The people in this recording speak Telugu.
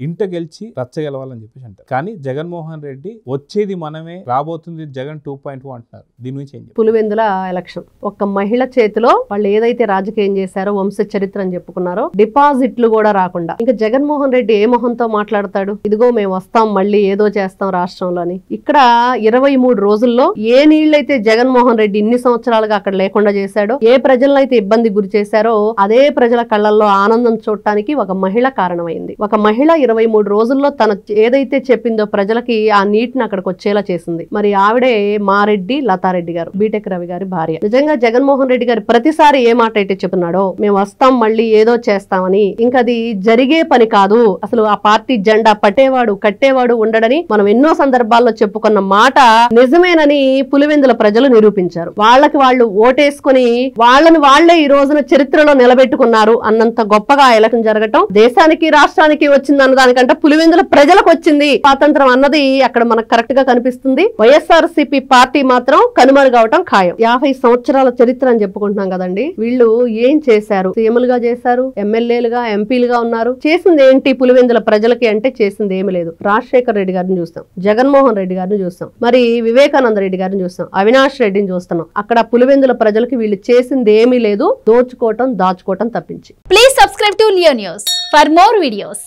ఇంట గెలిచి రచ్చ గెలవాలని చెప్పేసి అంటారు. కానీ జగన్మోహన్ రెడ్డి వచ్చేది మనమే, రాబోతుంది జగన్ 2.2 అంటున్నారు. దీని నుంచి ఏం చెప్తారు? పులివెందుల ఎలక్షన్ ఒక మహిళ చేతిలో వాళ్ళు ఏదైతే రాజకీయం చేశారో, వంశ చరిత్ర అని చెప్పుకున్నారో, డిపాజిట్లు కూడా రాకుండా ఇంకా జగన్మోహన్ రెడ్డి ఏ మొహంతో మాట్లాడతాడు? ఇదిగో మేము వస్తాం, మళ్ళీ ఏదో చేస్తాం రాష్ట్రంలోని. ఇక్కడ 23 రోజుల్లో ఏ నీళ్లైతే జగన్మోహన్ రెడ్డి ఇన్ని సంవత్సరాలుగా అక్కడ లేకుండా చేశాడో, ఏ ప్రజలను అయితే ఇబ్బంది గురి చేశారో, అదే ప్రజల కళ్ళల్లో ఆనందం చూడటానికి ఒక మహిళ కారణమైంది. ఒక మహిళ 23 రోజుల్లో తన ఏదైతే చెప్పిందో ప్రజలకి ఆ నీటిని అక్కడికి వచ్చేలా చేసింది. మరి ఆవిడే మారెడ్డి లతారెడ్డి గారు, బీటెక్ రవి గారి భార్య. నిజంగా జగన్మోహన్ రెడ్డి గారు ప్రతిసారి ఏ మాట అయితే చెప్తున్నాడో, మేము వస్తాం మళ్ళీ ఏదో చేస్తామని, ఇంకా అది జరిగే పని కాదు. అసలు ఆ పార్టీ జెండా పట్టేవాడు కట్టేవాడు ఉండడని మనం ఎన్నో సందర్భాల్లో చెప్పుకున్న మాట నిజమేనని పులివెందుల ప్రజలు నిరూపించారు. వాళ్ళకి వాళ్ళు ఓటేసుకుని వాళ్ళని వాళ్లే ఈ రోజున చరిత్రలో నిలబెట్టుకున్నారు అన్నంత గొప్పగా ఎలక్షన్ జరగటం దేశానికి రాష్ట్రానికి వచ్చింది అన్న దానికంటే పులివెందుల ప్రజలకు వచ్చింది స్వాతంత్రం అన్నది అక్కడ మనకు కరెక్ట్ గా కనిపిస్తుంది. వైఎస్ఆర్సీపీ పార్టీ మాత్రం కనుమరుగవటం ఖాయం. 50 సంవత్సరాల చరిత్ర అని చెప్పుకుంటున్నాం కదండి. వీళ్ళు ఏం చేశారు? సీఎంలుగా చేశారు, ఎమ్మెల్యేలుగా, ఎంపీలుగా ఉన్నారు. చేసింది ఏంటి పులివెందుల ప్రజలకి అంటే చేసింది ఏమి లేదు. రాజశేఖర్ రెడ్డి గారిని చూస్తాం, జగన్మోహన్ రెడ్డి గారిని చూస్తాం, మరి వివేకానంద రెడ్డి గారిని చూస్తాం, అవినాష్ రెడ్డిని చూస్తున్నాం. అక్కడ పులివెందుల ప్రజలకి వీళ్ళు చేసింది ఏమీ లేదు, దోచుకోవటం దాచుకోవటం తప్పించి. Please subscribe to Leo news for more videos.